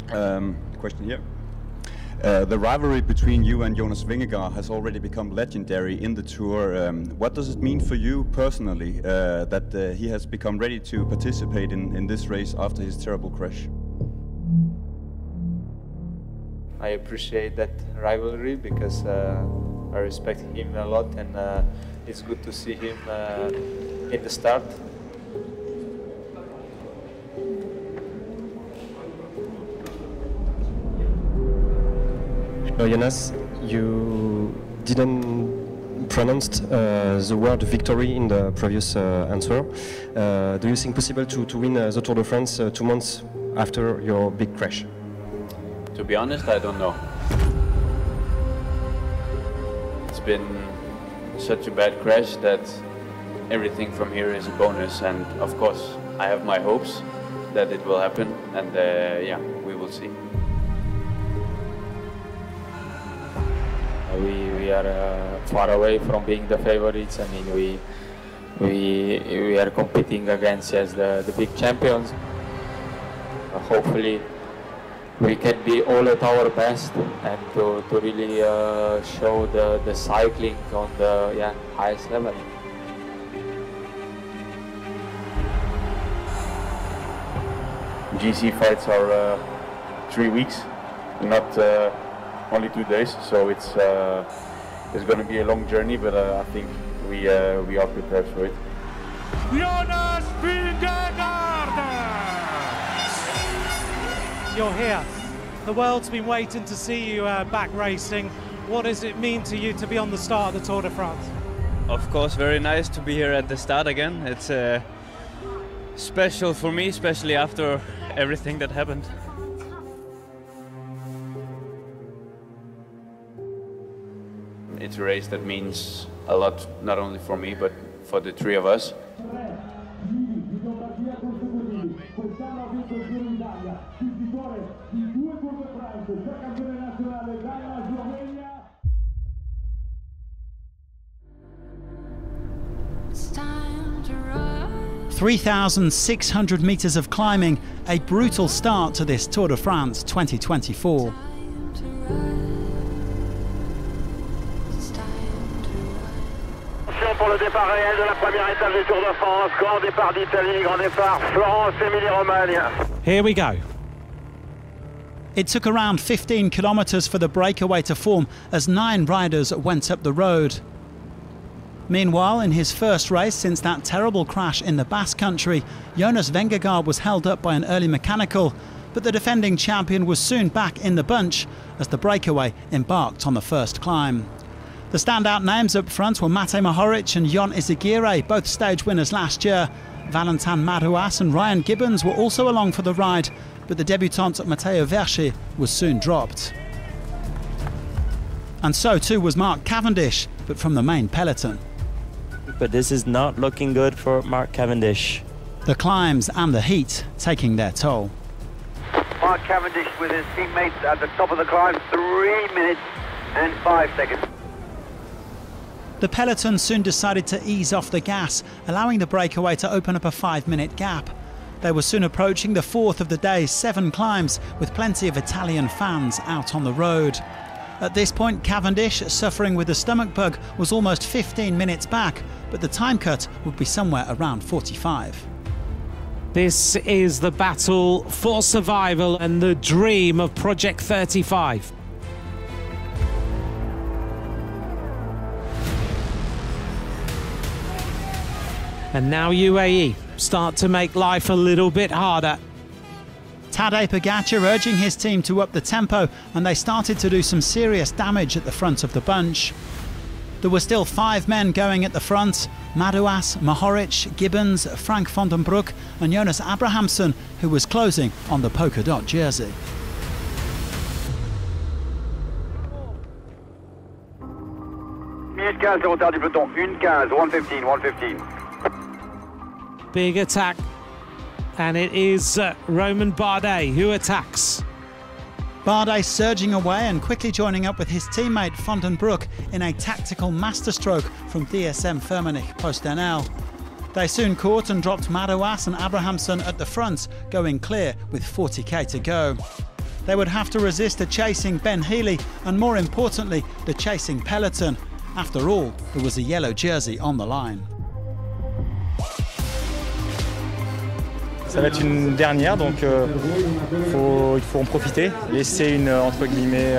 Question here. The rivalry between you and Jonas Vingegaard has already become legendary in the Tour. What does it mean for you personally that he has become ready to participate in this race after his terrible crash? I appreciate that rivalry because I respect him a lot, and it's good to see him in the start. Jonas, you didn't pronounce the word victory in the previous answer. Do you think possible to win the Tour de France 2 months after your big crash? To be honest, I don't know. It's been such a bad crash that everything from here is a bonus, and of course I have my hopes that it will happen, and yeah, we will see. We are far away from being the favorites. I mean, we are competing against the big champions. Hopefully we can be all at our best and to really show the cycling on the highest level. GC fights are 3 weeks, not only 2 days, so it's going to be a long journey, but I think we are prepared for it. Jonas Vingegaard! You're here. The world's been waiting to see you back racing. What does it mean to you to be on the start of the Tour de France? Of course, very nice to be here at the start again. It's special for me, especially after everything that happened. It's a race that means a lot, not only for me, but for the three of us. It's time to run. 3,600 metres of climbing, a brutal start to this Tour de France 2024. Pour le départ réel de la première étape du Tour de France. Grand départ d'Italie, grand départ Florence, Emilie-Romagne. Here we go. It took around 15 kilometres for the breakaway to form as 9 riders went up the road. Meanwhile, in his first race since that terrible crash in the Basque Country, Jonas Vingegaard was held up by an early mechanical, but the defending champion was soon back in the bunch as the breakaway embarked on the first climb. The standout names up front were Matej Mohoric and Jon Izagirre, both stage winners last year. Valentin Madouas and Ryan Gibbons were also along for the ride, but the debutant Matteo Verschi was soon dropped. And so too was Mark Cavendish, but from the main peloton. But this is not looking good for Mark Cavendish. The climbs and the heat taking their toll. Mark Cavendish with his teammates at the top of the climb, 3 minutes and 5 seconds. The peloton soon decided to ease off the gas, allowing the breakaway to open up a 5-minute gap. They were soon approaching the fourth of the day's 7 climbs, with plenty of Italian fans out on the road. At this point, Cavendish, suffering with a stomach bug, was almost 15 minutes back, but the time cut would be somewhere around 45. This is the battle for survival and the dream of Project 35. And now UAE start to make life a little bit harder. Tadej Pogačar urging his team to up the tempo, and they started to do some serious damage at the front of the bunch. There were still 5 men going at the front: Madouas, Mohoric, Gibbons, Frank van den Broek and Jonas Abrahamsson, who was closing on the polka dot jersey. Minute 15 de retard du peloton, 1:15, 1:15, 1:15. Big attack, and it is Romain Bardet who attacks. Bardet surging away and quickly joining up with his teammate Van den Broek in a tactical masterstroke from DSM-Firmenich PostNL. They soon caught and dropped Madouas and Abrahamsson at the front, going clear with 40k to go. they would have to resist a chasing Ben Healy and, more importantly, the chasing peloton. After all, there was a yellow jersey on the line. Ça va être une dernière, donc il faut en profiter, laisser une, entre guillemets,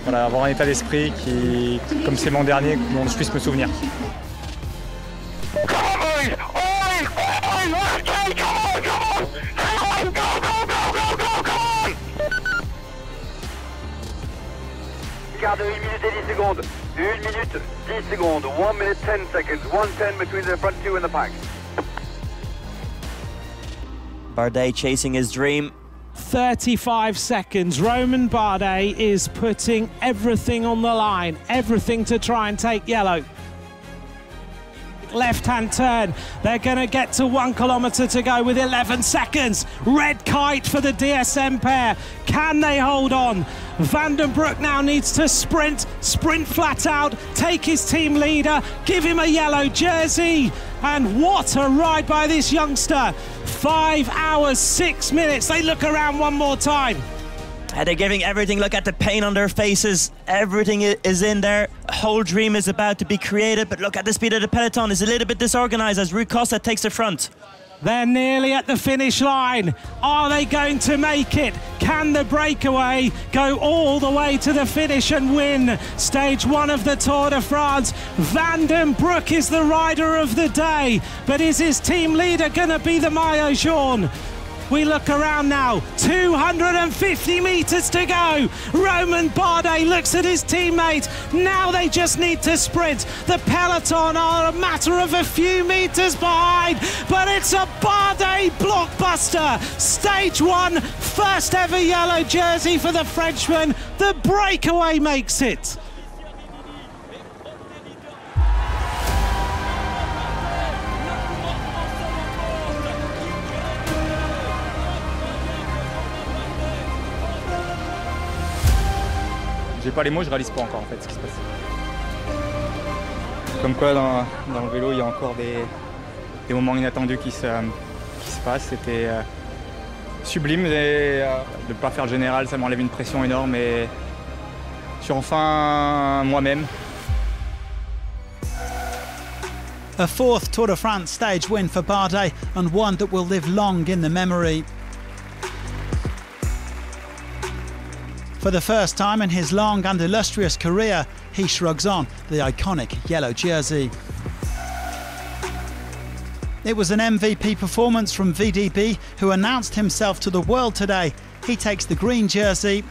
voilà, avoir un état d'esprit qui, comme c'est l'an dernier, dont je puisse me souvenir. Garde 1 minute et 10 secondes. 1 minute 10 secondes. 1 minute 10 seconds. 1:10 between the front two and the pack. Bardet chasing his dream. 35 seconds. Romain Bardet is putting everything on the line, everything to try and take yellow. Left-hand turn. They're going to get to 1 kilometre to go with 11 seconds. Red kite for the DSM pair. Can they hold on? Van den Broek now needs to sprint flat out, take his team leader, give him a yellow jersey. And what a ride by this youngster. 5 hours, 6 minutes. They look around one more time. And they're giving everything. Look at the pain on their faces. Everything is in there. A whole dream is about to be created, but look at the speed of the peloton. It's a little bit disorganized as Rui Costa takes the front. They're nearly at the finish line. Are they going to make it? Can the breakaway go all the way to the finish and win stage 1 of the Tour de France? Van den Broek is the rider of the day, but is his team leader going to be the maillot jaune? We look around now, 250 metres to go. Romain Bardet looks at his teammate. Now they just need to sprint. The peloton are a matter of a few metres behind, but it's a Bardet blockbuster. Stage 1, first ever yellow jersey for the Frenchman. The breakaway makes it. J'ai pas les mots, je réalise pas encore en fait ce qui se passe. Comme quoi dans le vélo il y a encore des moments inattendus qui se passent. C'était sublime et de ne pas faire le général, ça m'enlève une pression énorme et je suis enfin moi-même. A 4th Tour de France stage win for Bardet, and one that will live long in the memory. For the first time in his long and illustrious career, he shrugs on the iconic yellow jersey. It was an MVP performance from VDB, who announced himself to the world today. He takes the green jersey,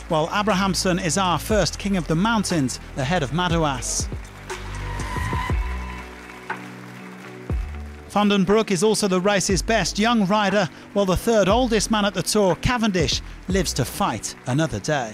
while Abrahamsen is our first King of the Mountains, ahead of Madouas. Van den Broek is also the race's best young rider, while the third oldest man at the Tour, Cavendish, lives to fight another day.